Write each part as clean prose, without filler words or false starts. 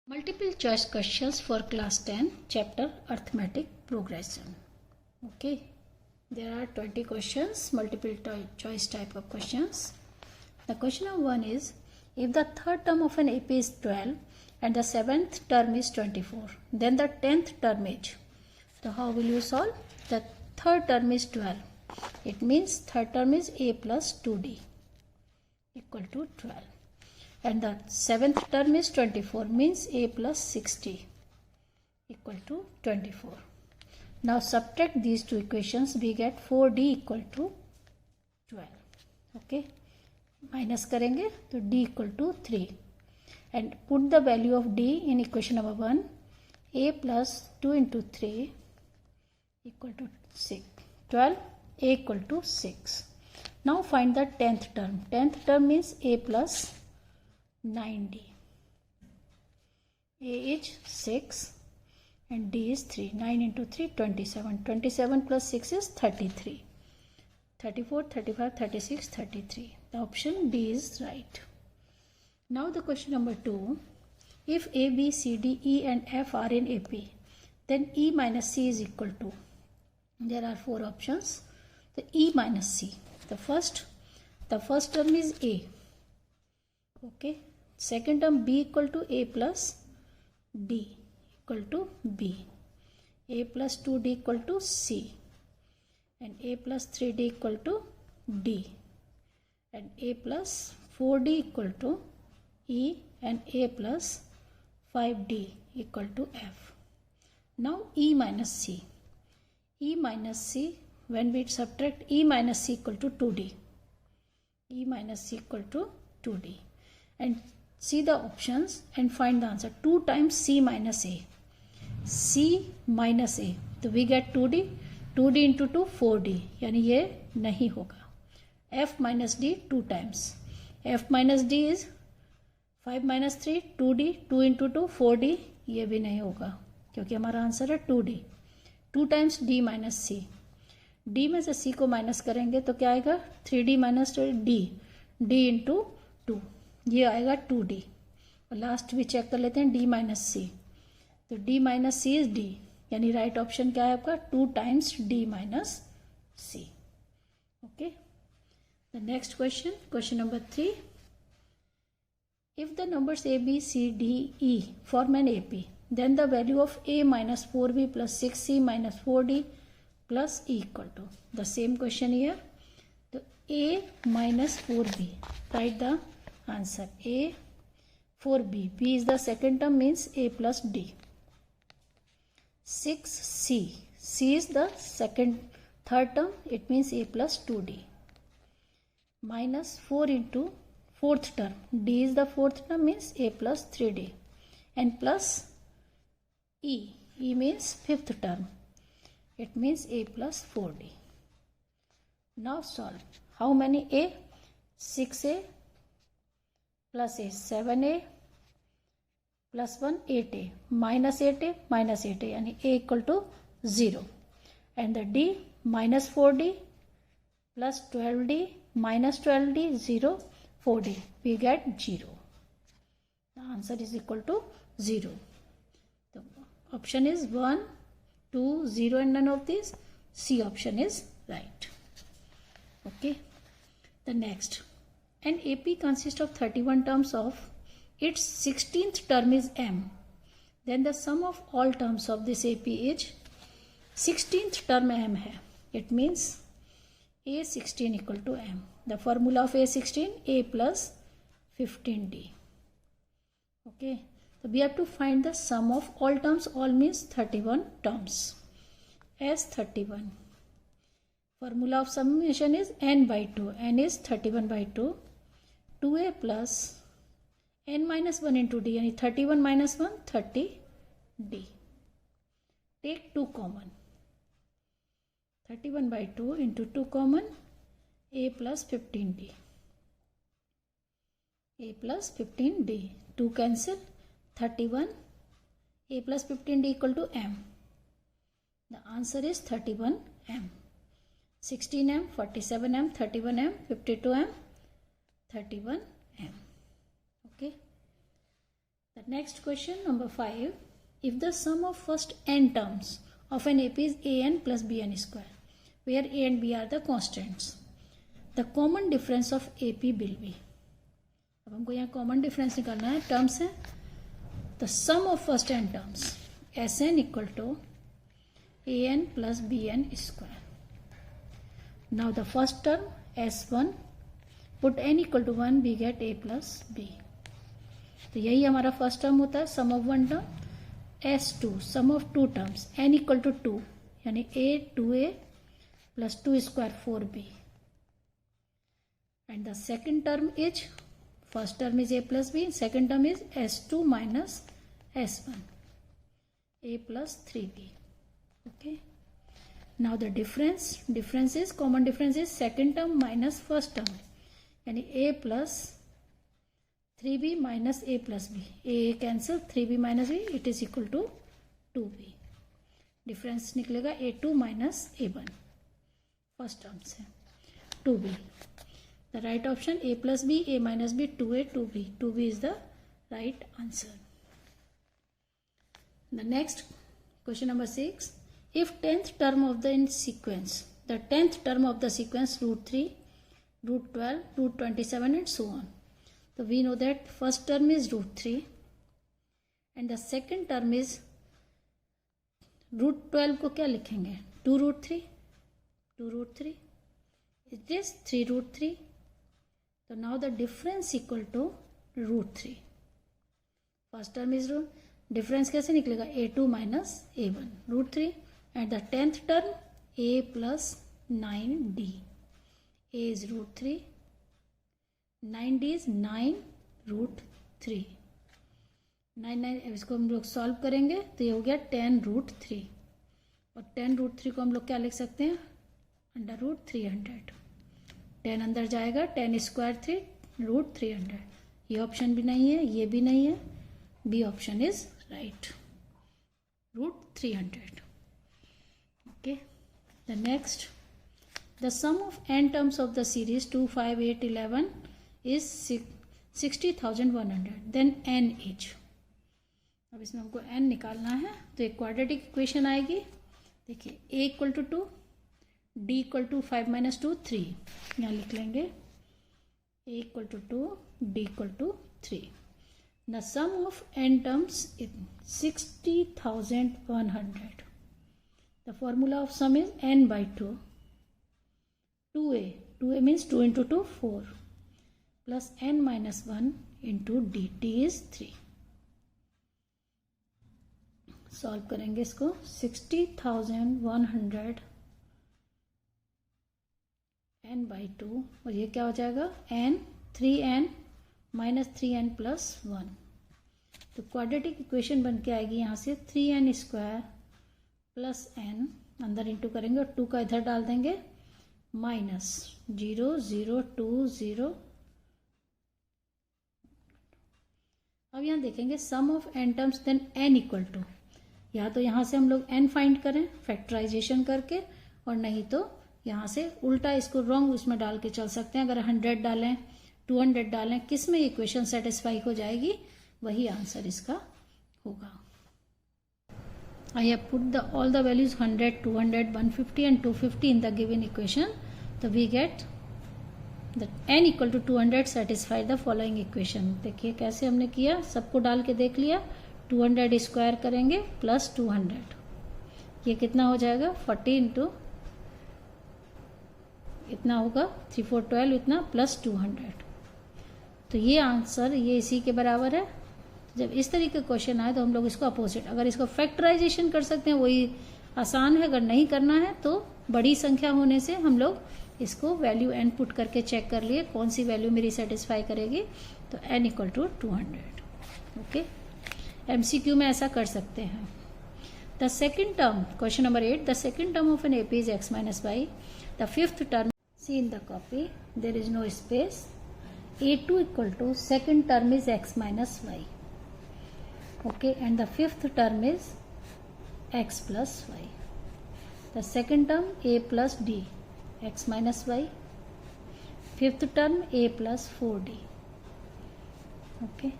Multiple choice questions for class 10 chapter arithmetic progression. Okay, there are 20 questions, multiple choice type of questions. The question number 1 is, if the third term of an AP is 12 and the seventh term is 24, then the 10th term is. So how will you solve? The third term is 12. It means third term is A plus 2D equal to 12. And the seventh term is 24, means A plus 60 equal to 24. Now subtract these two equations, we get 4D equal to 12. Okay, minus करेंगे तो D equal to 3 and put the value of D in equation number 1. A plus 2 into 3 equal to 6. 12, A equal to 6. Now find the 10th term. 10th term means A plus 9D. A is 6 and D is 3. 9 into 3, 27. 27 plus 6 is 33. 34, 35, 36, 33. The option D is right. Now the question number 2. If A, B, C, D, E and F are in AP, then E minus C is equal to. There are 4 options. The E minus C. The first term is A. Okay. Second term B equal to A plus D equal to B. A plus 2D equal to C. And A plus 3D equal to D. And A plus 4D equal to E. And A plus 5D equal to F. Now E minus C. E minus C, when we subtract E minus C equal to 2D. E minus C equal to 2D. And see the options and find the answer. 2 times C minus A. C minus A. तो we get 2D. 2D into 2, 4D. यानी ये नहीं होगा. F minus D 2 times. F minus D is 5 minus 3, 2D. 2 into 2, 4D. ये भी नहीं होगा क्योंकि हमारा आंसर है 2D. 2 times D minus C. D में से C को माइनस करेंगे तो क्या आएगा? 3D minus D. D into 2. ये आएगा 2D. और लास्ट भी चेक कर लेते हैं D माइनस सी. तो D minus C is D. यानी राइट ऑप्शन क्या है आपका? 2 times D minus C. Okay. The next question number 3. If the numbers A, B, C, D, E form an AP, then the value of A minus 4B plus 6C minus 4D plus E equal to. The same question here. So A minus 4B. Write the answer. A 4B. B is the second term, means A plus D. 6C. C is the third term. It means A plus 2D. Minus 4 into fourth term. D is the fourth term, means A plus 3D. And plus E. E means fifth term. It means A plus 4D. Now solve. How many A? 6A plus A 7A plus 1 8A minus 8A minus 8A यानी A equal to 0. And the D minus 4D plus 12D minus 12D 0 4D. We get 0. The answer is equal to 0. The option is 1, 2, 0 and none of these. C option is right. Okay. The next. An AP consists of 31 terms of its 16th term is M. Then the sum of all terms of this AP is 16th term M है. It means A16 equal to M. The formula of A16, A plus 15D. Okay. So we have to find the sum of all terms. All means 31 terms. As 31. Formula of summation is N by 2. N is 31 by 2. 2A plus N minus 1 into D. यानी 31 minus 1, 30D. Take 2 common. 31 by 2 into 2 common. A plus 15D. A plus 15D. 2 cancel. 31. A plus 15D equal to M. The answer is 31M. 16M, 47M, 31M, 52M, 31M. Okay. The next question, number 5. If the sum of first n terms of an AP is an plus bn square, where a and b are the constants, the common difference of AP will be. अब हमको यहाँ common difference निकालना है. Terms है the sum of first n terms S n equal to a n plus b n square. Now the first term S1, put n equal to 1, we get a plus b. तो यही हमारा first term होता है, sum of one term. S2, sum of two terms n equal to 2, यानी a 2a plus 2 square 4b. And the second term is, first term is a plus b, second term is S2 minus S1, a plus 3b. Okay. Now the difference is, common difference is second term minus first term, यानी a plus 3b minus a plus b. a cancel, 3b minus b, it is equal to 2b. difference निकलेगा a2 minus a1, first term से 2b. The right option a plus b, a minus b, 2a, 2b. 2b is the right answer. The next question, number 6. If 10th term of the in sequence, the 10th term of the sequence root 3, root 12, root 27 and so on. So we know that first term is root 3 and the second term is root 12 को क्या लिखेंगे? 2 root 3, 2 root 3. It is 3 root 3. So now the difference equal to root 3. First term is root. Difference कैसे निकलेगा? a2 minus a1, root 3. At the 10th term, a plus 9d. a is root 3. 9d is 9 root 3. 9 इसको हम लोग solve करेंगे तो ये हो गया 10 root 3. और 10 root 3 को हम लोग क्या लिख सकते हैं? Under root 300. 10 अंदर जाएगा, 10 स्क्वायर 3 रूट 300. ये ऑप्शन भी नहीं है, ये भी नहीं है. B option is right, root 300. Okay. The next, the sum of n terms of the series 2, 5, 8, 11 is 60,100. Then n is. अब इसमें हमको n निकालना है तो एक क्वाड्रेटिक इक्वेशन आएगी. देखिए a equal to 2, d equal to 5 minus 2, 3. यहाँ लिख लेंगे a equal to 2, d equal to 3. The sum of n terms is 60,100. The formula of sum is n by 2. 2a means 2 into 2, 4. Plus n minus 1 into d. d is 3. Solve करेंगे इसको. 60,100 n by 2. और ये क्या हो जाएगा? n, 3n minus 3n plus 1. तो quadratic equation बन के आएगी यहाँ से 3n स्क्वायर प्लस n, अंदर इंटू करेंगे और 2 का इधर डाल देंगे, माइनस 0 0 2 0. अब यहाँ देखेंगे sum of n terms, then n equal to, या तो यहाँ से हम लोग n फाइंड करें फैक्टराइजेशन करके, और नहीं तो यहाँ से उल्टा इसको रॉन्ग उसमें डाल के चल सकते हैं. अगर 100 डालें, 200 डालें, किस में इक्वेशन सेटिस्फाई हो जाएगी, वही आंसर इसका होगा. I have put all the values 100, 200, 150 and 250 in the given equation. So we get that n equal to 200 satisfy the following equation. देखिए कैसे हमने किया, सबको डाल के देख लिया. 200 स्क्वायर करेंगे प्लस 200, ये कितना हो जाएगा? 40 इंटू इतना होगा 3 4 12, इतना प्लस 200. तो ये आंसर ये इसी के बराबर है. जब इस तरीके का क्वेश्चन आए तो हम लोग इसको अपोजिट, अगर इसको फैक्टराइजेशन कर सकते हैं वही आसान है, अगर नहीं करना है तो बड़ी संख्या होने से हम लोग इसको वैल्यू n पुट करके चेक कर लिए कौन सी वैल्यू मेरी सेटिस्फाई करेगी. तो n equal to 200. Okay, MCQ में ऐसा कर सकते हैं. The second term, question number 8, the second term of an AP is x minus y. The fifth term, see in the copy, there is no space. A2 equal to second term is x minus y. Okay, and the fifth term is x plus y. The second term a plus d, x minus y. Fifth term a plus 4d. Okay.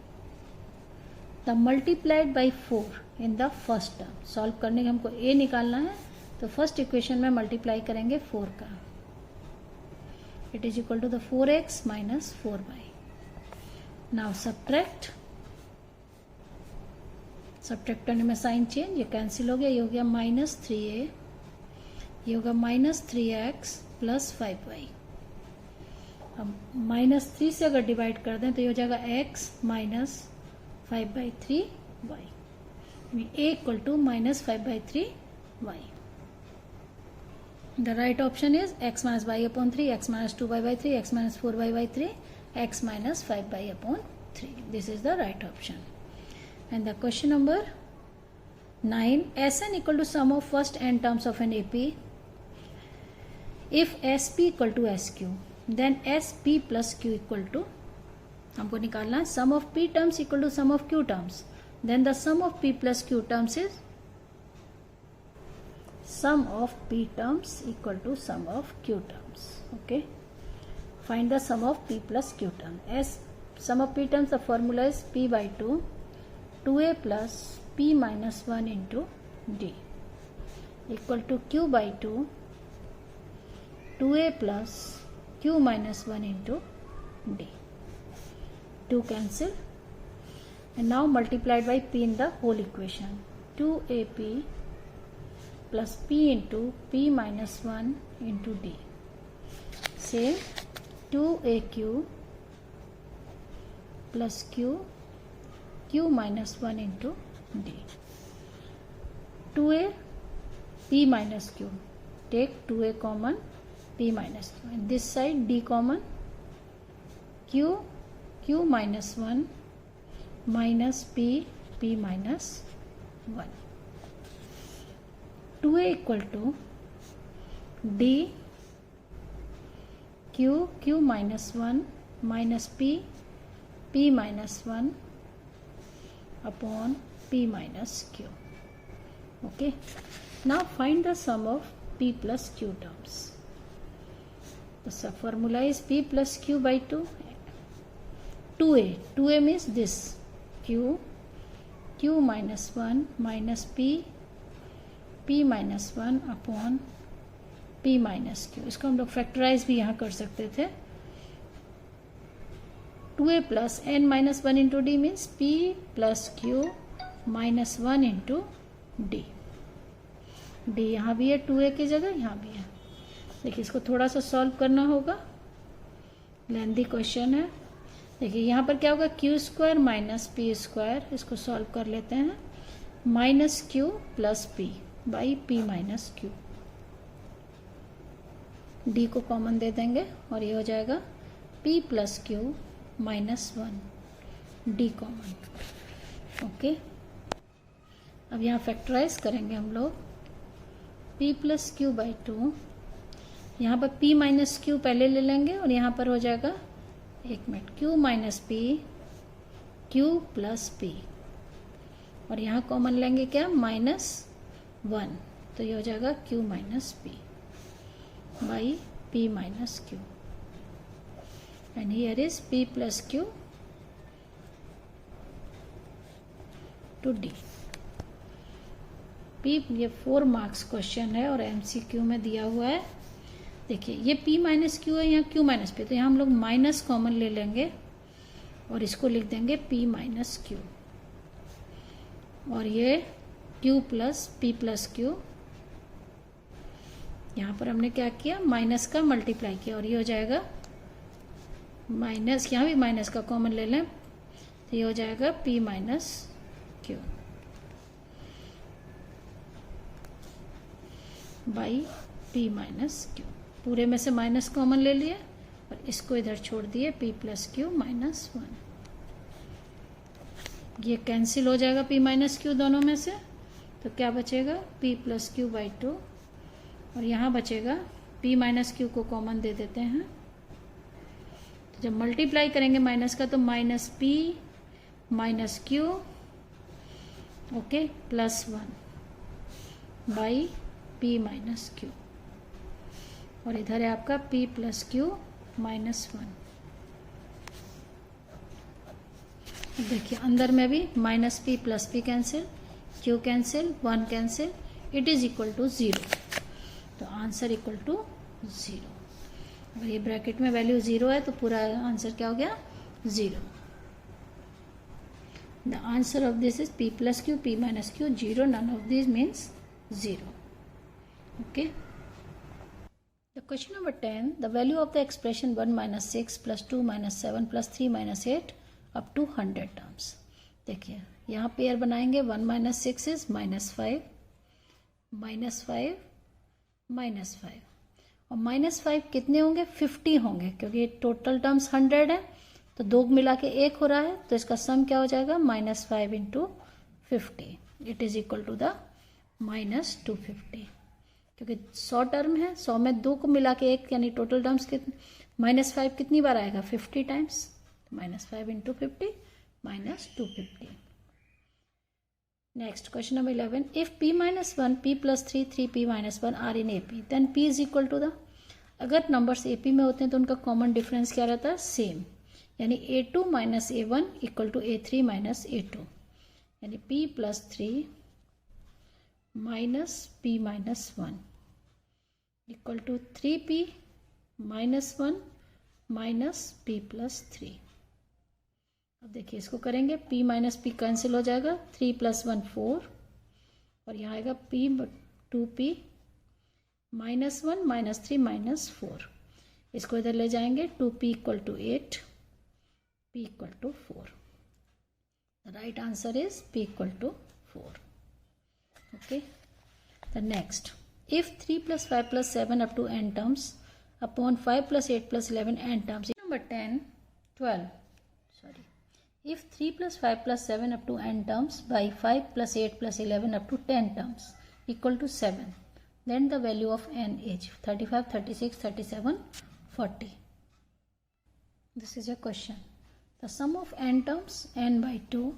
The multiplied by 4 in the first term. Solve करने के हमको a निकालना है, तो first equation में multiply करेंगे 4 का। It is equal to the 4x minus 4y। Now subtract करने में साइन चेंज, ये कैंसिल हो गया, ये हो गया -3a, ये होगा -3x प्लस 5y। अब -3 से अगर डिवाइड कर दें तो ये हो जाएगा x minus 5/3y। a equal to -5/3y। The right option is x minus y upon 3, x minus 2y/3, x minus 4y/3, x minus 5y/3। This is the right option. And the question number 9, Sn equal to sum of first n terms of an AP. If SP equal to SQ, then SP plus Q equal to, हमको निकालना है sum of P terms equal to sum of Q terms. Then the sum of P plus Q terms is sum of P terms equal to sum of Q terms. Okay. Find the sum of P plus Q term. As sum of P terms, the formula is P by 2a plus p minus 1 into d equal to q by 2a plus q minus 1 into d. 2 cancel and now multiplied by p in the whole equation. 2ap plus p into p minus 1 into d. Same 2aq plus q minus 1 into d. 2a p minus q, take 2a common, p minus q, and this side d common, q minus 1 minus p minus 1. 2a equal to d q minus 1 minus p minus 1 upon p minus q. Okay. Now find the sum of p plus q terms. The formula is p plus q by 2. 2a means this q minus 1 minus p minus 1 upon p minus q. इसको हम लोग factorise भी यहाँ कर सकते थे। 2a plus n minus 1 into d means p plus q minus 1 into d. d यहाँ भी है 2a की जगह, यहाँ भी है। देखिए इसको थोड़ा सा सॉल्व करना होगा, लेंथी क्वेश्चन है। देखिए यहाँ पर क्या होगा, q square minus P square, इसको सॉल्व कर लेते हैं। Minus q plus p by p minus q, d को कॉमन दे देंगे और ये हो जाएगा p plus q minus 1, D common. Okay, अब यहाँ फैक्टराइज करेंगे हम लोग। p प्लस क्यू बाई 2, यहाँ पर p माइनस क्यू पहले ले लेंगे और यहाँ पर हो जाएगा, एक minute, q minus P, q plus p, और यहाँ कॉमन लेंगे क्या, -1, तो ये हो जाएगा q minus p by p minus q, and here is p plus q to d. p ये 4 मार्क्स क्वेश्चन है और MCQ में दिया हुआ है। देखिए ये p माइनस क्यू है, यहाँ q माइनस p, तो यहाँ हम लोग माइनस कॉमन ले लेंगे और इसको लिख देंगे p माइनस क्यू, और ये q plus p plus Q, यहाँ पर हमने क्या किया, माइनस का मल्टीप्लाई किया और ये हो जाएगा माइनस, यहाँ भी माइनस का कॉमन ले लें तो ये हो जाएगा p minus Q by p minus Q. पूरे में से माइनस कॉमन ले लिए और इसको इधर छोड़ दिए, p प्लस क्यू माइनस 1, ये कैंसिल हो जाएगा p माइनस क्यू दोनों में से, तो क्या बचेगा, p प्लस क्यू बाई 2, और यहाँ बचेगा p माइनस क्यू को कॉमन दे देते हैं, तो जब मल्टीप्लाई करेंगे माइनस का तो minus p minus Q, okay, plus 1 by p minus Q, और इधर है आपका p प्लस क्यू माइनस 1। देखिए अंदर में भी minus P plus P cancel, Q cancel, 1 cancel, it is equal to 0. तो आंसर इक्वल टू 0. अगर ये ब्रैकेट में वैल्यू 0 है तो पूरा आंसर क्या हो गया? 0. The answer of this is p plus Q, p minus Q, 0. None of this means 0. Okay. The question number 10, the value of the expression 1 minus 6 plus 2 minus 7 plus 3 minus 8 up to 100 terms. देखिए यहाँ pair बनाएंगे. 1 minus 6 is minus 5, minus 5, minus 5. और minus 5 कितने होंगे? 50 होंगे, क्योंकि total terms 100 है तो 2 मिला के 1 हो रहा है, तो इसका सम क्या हो जाएगा? minus 5 into 50. It is equal to the minus 250. क्योंकि 100 टर्म है, 100 में 2 को मिला के 1 यानी टोटल टर्म्स कितने? -5 कितनी बार आएगा? 50 times. -5 into 50 minus 250. Next question number 11. If p minus 1, p plus 3, 3p minus 1 are in AP, then p is equal to the. अगर नंबर्स AP में होते हैं तो उनका कॉमन डिफरेंस क्या रहता है? सेम. यानी A2 minus A1 equal to A3 minus A2. यानी p plus 3 minus p minus 1 equal to 3p minus 1 minus p plus 3. अब देखिए इसको करेंगे. p minus p कैंसिल हो जाएगा. 3 plus 1 4 और यहाँ आएगा p 2p minus 1 minus 3 minus 4. इसको इधर ले जाएंगे. 2p equal to 8, p equal to 4. The right answer is p equal to 4. Okay. The next, if 3 plus 5 plus 7 up to n terms upon 5 plus 8 plus 11 n terms. Number 10, 12. Sorry. If 3 plus 5 plus 7 up to n terms by 5 plus 8 plus 11 up to 10 terms equal to 7, then the value of n is 35, 36, 37, 40. This is a question. The sum of n terms, n by 2,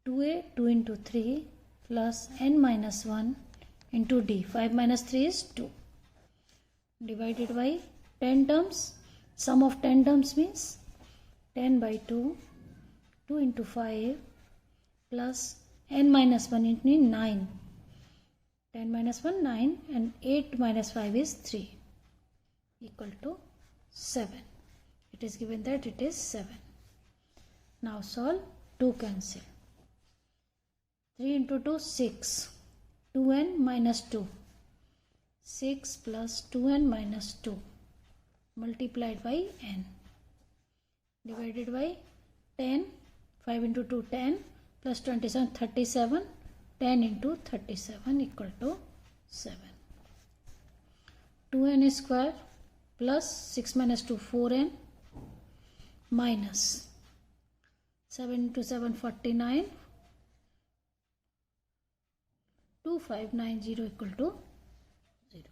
2a, 2 into 3 plus n minus 1 into d. 5 minus 3 is 2. Divided by 10 terms. Sum of 10 terms means 10 by 2, 2 into 5 plus n minus 1 into 9. 10 minus 1, 9, and 8 minus 5 is 3 equal to 7. It is given that it is 7. Now solve. 2 cancel. 3 into 2, 6. 2n minus 2. 6 plus 2n minus 2 multiplied by n. Divided by 10. 5 into 2, 10. Plus 27, 37. 10 into 37 equal to 7. 2n square plus 6 minus 2, 4n. Minus 7 into 7, 49. 2590 equal to 0.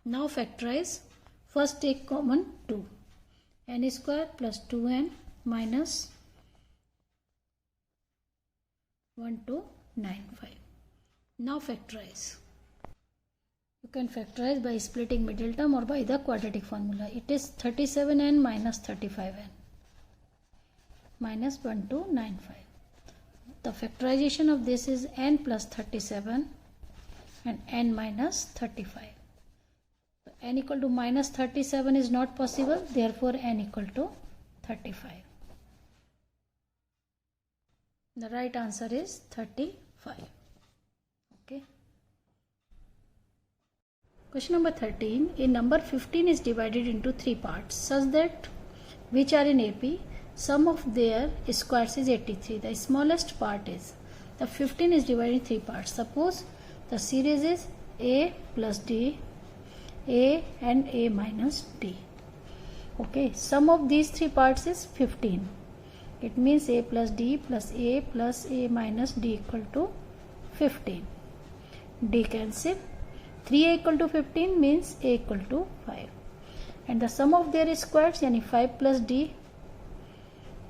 Now factorize. First take common 2. n square plus 2n minus 1295. Now factorize. You can factorize by splitting middle term or by the quadratic formula. It is 37n minus 35n minus 1295. The factorization of this is n plus 37 and n minus 35. So n equal to minus 37 is not possible, therefore n equal to 35. The right answer is 35. Okay. Question number 13. A number 15 is divided into 3 parts such that which are in AP. Sum of their squares is 83. The smallest part is, the 15 is divided in 3 parts. Suppose the series is A plus D, A and A minus D. Okay, sum of these 3 parts is 15. It means A plus D plus A minus D equal to 15. D cancel. 3A equal to 15 means A equal to 5. And the sum of their squares, yani 5 plus D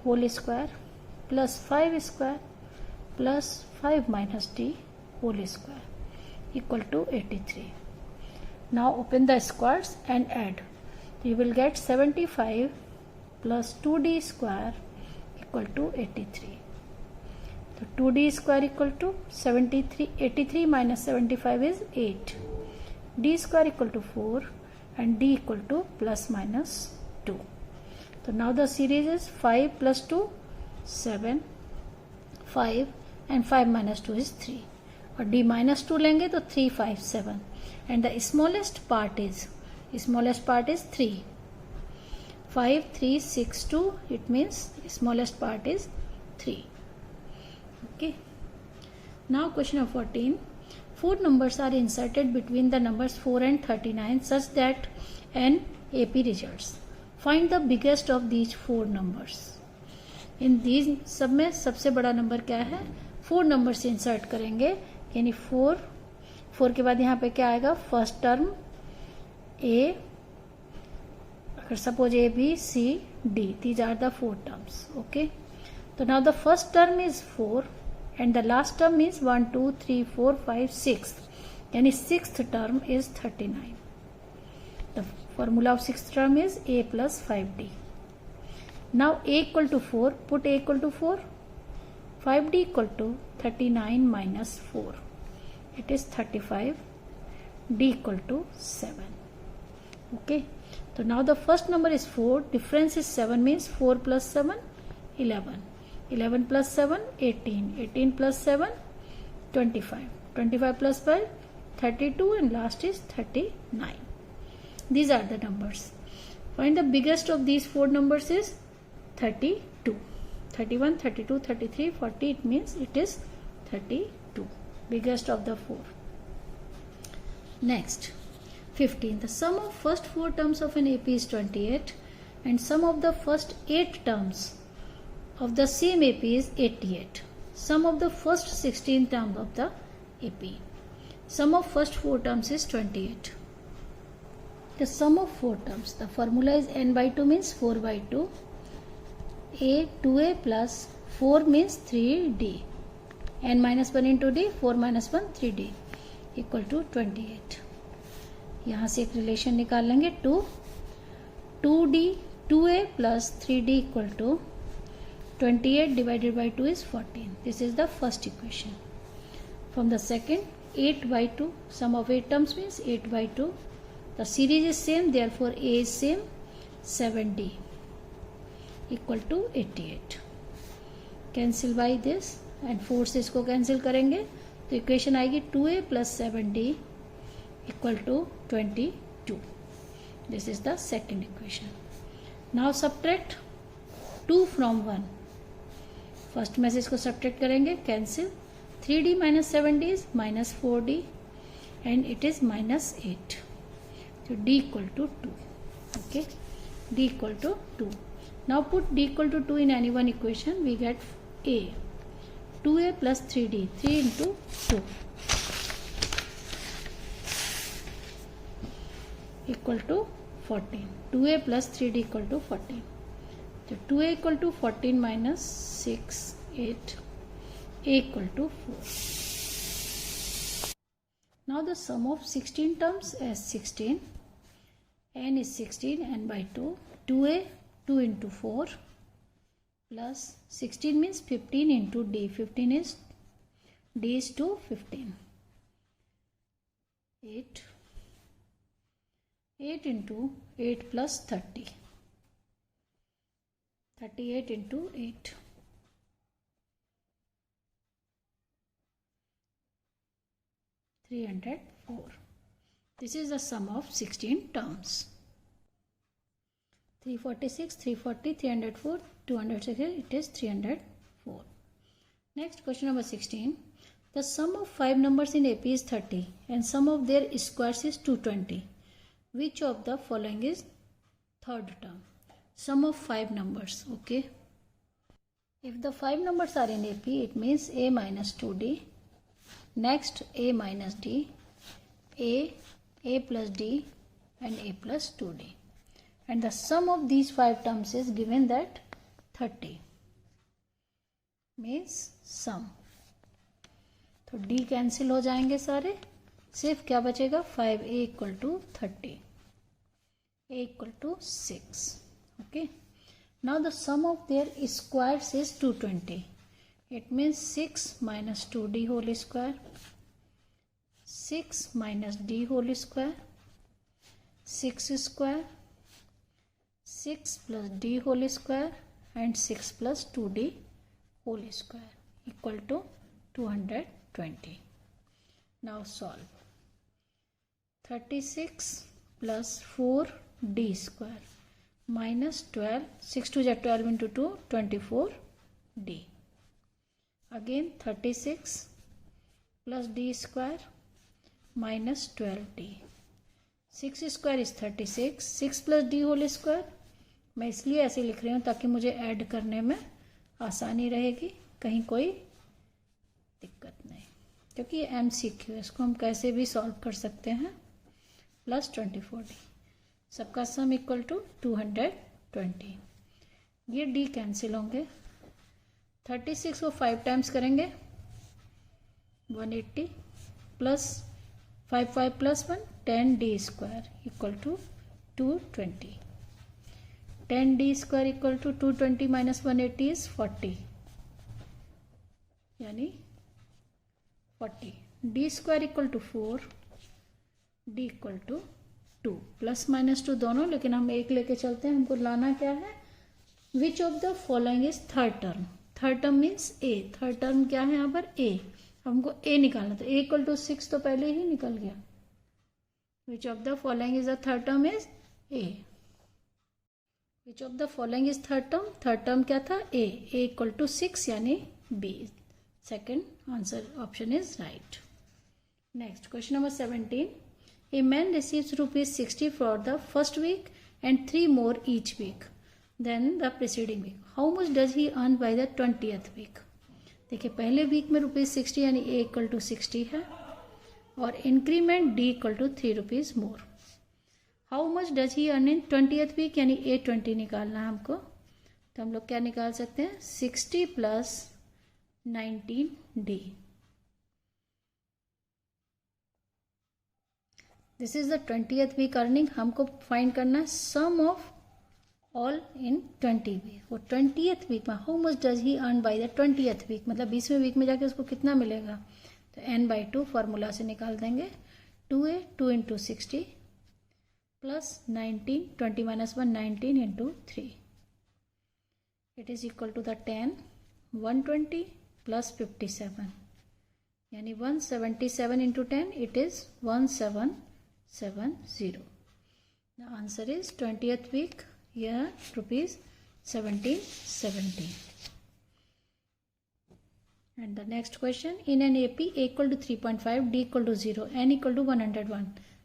whole square plus 5 square plus 5 minus D whole square equal to 83. Now open the squares and add. You will get 75 plus 2D square equal to 83. तो 2d square equal to 73, 83 minus 75 is 8. d square equal to 4 and d equal to plus minus 2. So now the series is 5 plus 2, 7, 5 and 5 minus 2 is 3. और d minus 2 लेंगे तो 3, 5, 7 and the smallest part is 3. 5, 3, 6, 2, it means smallest part is 3. Okay. Now question number 14. 4 numbers are inserted between the numbers 4 and 39 such that an AP results. Find the biggest of these 4 numbers. In these सब में सबसे बड़ा number क्या है? 4 number से insert करेंगे, यानी 4 के बाद यहाँ पे क्या आएगा? फर्स्ट टर्म A, अगर suppose A, B, C, D, these are the 4 terms. Okay. So now the first term is 4 and the last term is 1, 2, 3, 4, 5, 6. यानी 6th term is 39. The formula of 6th term is A plus 5D. Now A equal to 4, put A equal to 4. 5D equal to 39 minus 4. It is 35. D equal to 7. Okay. So now the first number is 4. Difference is 7 means 4 plus 7, 11. 11 plus 7, 18. 18 plus 7, 25. 25 plus 5, 32 and last is 39. These are the numbers. Find the biggest of these 4 numbers is 32. 31, 32, 33, 40. It means it is 32. Biggest of the 4. Next, 15. The sum of first 4 terms of an AP is 28 and sum of the first 8 terms of the same AP is 88. Sum of the first 16 terms of the AP. Sum of first 4 terms is 28. The sum of 4 terms. The formula is n by 2 means 4 by 2. A 2A plus 4 means 3D. n minus 1 into D, 4 minus 1, 3D equal to 28. यहाँ से एक relation निकाल लेंगे 2D 2A plus 3D equal to 28 divided by 2 is 14. This is the first equation. From the second, 8 by 2, sum of 8 terms means 8 by 2. The series is same, therefore A is same, 7D equal to 88. Cancel by this and 4 से इसको cancel करेंगे तो equation आएगी 2A plus 7D equal to 22. This is the second equation. Now subtract 2 from 1. First में से इसको subtract करेंगे, cancel. 3D minus 7D is minus 4D and it is minus 8. So D equal to 2. Okay, D equal to 2. Now put D equal to 2 in any one equation. We get A. 2A plus 3D. 3 into 2 equal to 14. 2A plus 3D equal to 14. So 2A equal to 14 minus 6, 8. A equal to 4. Now the sum of 16 terms is 16. N is 16, n by 2. 2A, 2 into 4 plus 16 means 15 into D. 15 is D is 2, 15. 8. 8 into 8 plus 30. 38 into 8. 304. This is the sum of 16 terms. 346, 340, 304, 260, it is 304. Next, question number 16. The sum of 5 numbers in AP is 30 and sum of their squares is 220. Which of the following is third term? Sum of 5 numbers. Okay. If the 5 numbers are in AP, it means A minus 2D. Next, A minus D, A plus D and A plus 2D. And the sum of these 5 terms is given that 30. Means sum. तो D cancel हो जाएंगे सारे, सिर्फ क्या बचेगा 5A equal to 30, A equal to 6. Okay. Now the sum of their squares is 220. It means 6 minus 2d whole square, 6 minus d whole square, 6 square, 6 plus d whole square and 6 plus 2d whole square equal to 220. Now solve. 36 plus 4d square minus 12, 6 to 12 into 2, 24d. Again 36 plus d square minus 12d. 6 square is 36, 6 plus d whole square. मैं इसलिए ऐसे लिख रही हूँ ताकि मुझे add करने में आसानी रहेगी, कहीं कोई दिक्कत नहीं, क्योंकि ये MCQ है, इसको हम कैसे भी सॉल्व कर सकते हैं. प्लस 24d, सबका सम इक्वल टू 220. ये d कैंसिल होंगे. 36 को 5 टाइम्स करेंगे 180 plus 5 plus 1 10d square equal to 220. 10d square equal to 220 minus 180 is 40, यानी 40. d square equal to 4, d equal to 2. Plus minus 2 दोनों, लेकिन हम एक लेके चलते हैं. हमको लाना क्या है? Which of the following is third term. Third term means a. Third term क्या है यहाँ पर? a. हमको a निकालना था. a इक्वल टू 6 तो पहले ही निकल गया. Which of the following is the third term is a. Which of the following is third term. Third term क्या था? a. a इक्वल टू 6 यानी b. Second answer option is right. Next question number 17. A man receives rupees 60 for the first week and 3 more each week than the preceding week. How much does he earn by the 20th week? देखिए पहले week में ₹60 यानी a equal to 60 है और increment d equal to 3 rupees more. How much does he earn in 20th week यानी a 20 निकालना है हमको. तो हम लोग क्या निकाल सकते हैं? 60 plus 19d. This is the 20th week earning. हमको फाइंड करना है sum of all in 20 week. वो 20th वीक में how much does he earn by the 20th week, मतलब 20वें वीक में जाके उसको कितना मिलेगा. तो n/2 फॉर्मूला से निकाल देंगे. 2a 2 into 60 plus 19, 20 minus 1 19 into 3. It is equal to the 10. 120 plus 57 यानी 177 into 10 it is 1770. The answer is 20th week, here rupees 1770. And the next question, in an AP a equal to 3.5, d equal to 0, n equal to 101,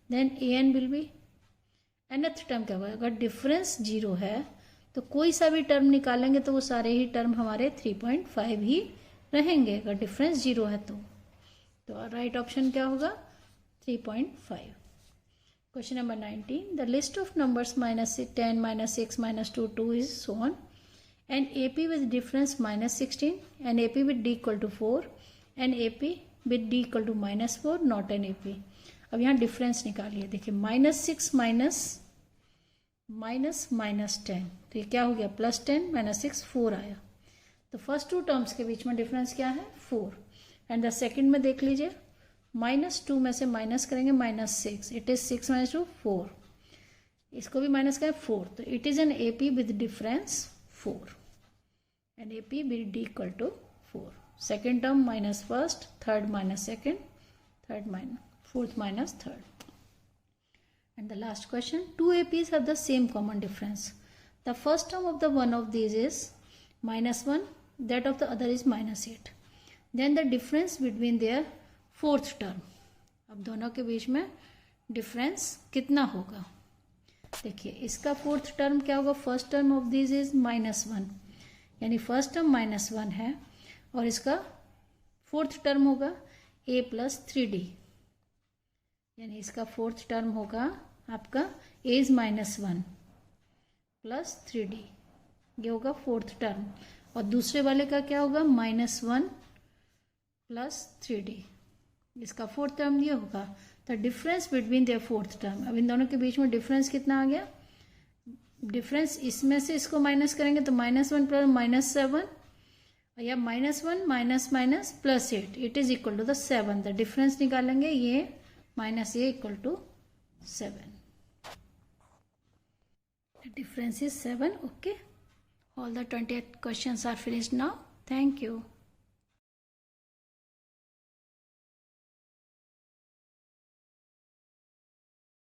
then an will be nth term क्या होगा. अगर difference 0 है तो कोई सा भी term निकालेंगे तो वो सारे ही टर्म हमारे 3.5 ही रहेंगे अगर डिफरेंस 0 है तो राइट ऑप्शन क्या होगा? 3.5. Question number 19. The list of numbers minus 10, minus 6, minus 2, 2 is so on. And AP with difference minus 16, and AP with D equal to 4, and AP with D equal to minus 4, not an AP. अब यहाँ difference निकालिए. देखिए -6 minus 10, तो ये क्या हो गया? +10 minus 6 4 आया. तो फर्स्ट टू टर्म्स के बीच में डिफरेंस क्या है? 4. एंड द सेकेंड में देख लीजिए, -2 में से माइनस करेंगे -6, इट इज 6 माइनस 2 4. इसको भी माइनस करें 4, तो it is an AP with difference 4 and AP with D equal to 4. Second term minus first, third minus second, third minus fourth minus third. And the last question, 2 APs have the same common difference. The first term of the one of these is -1, that of the other is -8. Then the difference between their fourth term. अब दोनों के बीच में difference कितना होगा? देखिए इसका fourth term क्या होगा? First term of this is -1 यानी फर्स्ट टर्म -1 है और इसका फोर्थ टर्म होगा a प्लस 3d यानी इसका फोर्थ टर्म होगा आपका a इज -1 प्लस 3d. ये होगा फोर्थ टर्म. और दूसरे वाले का क्या होगा? -1 प्लस 3d. इसका फोर्थ टर्म ये होगा. The difference between their fourth term. अब इन दोनों के बीच में डिफरेंस कितना आ गया? डिफरेंस इसमें से इसको माइनस करेंगे तो -1 प्लस -7 या -1 minus minus +8 it is equal to the 7. The difference निकालेंगे ये माइनस ये equal to 7. The difference is 7. Okay. All the 28 questions are finished now. Thank you.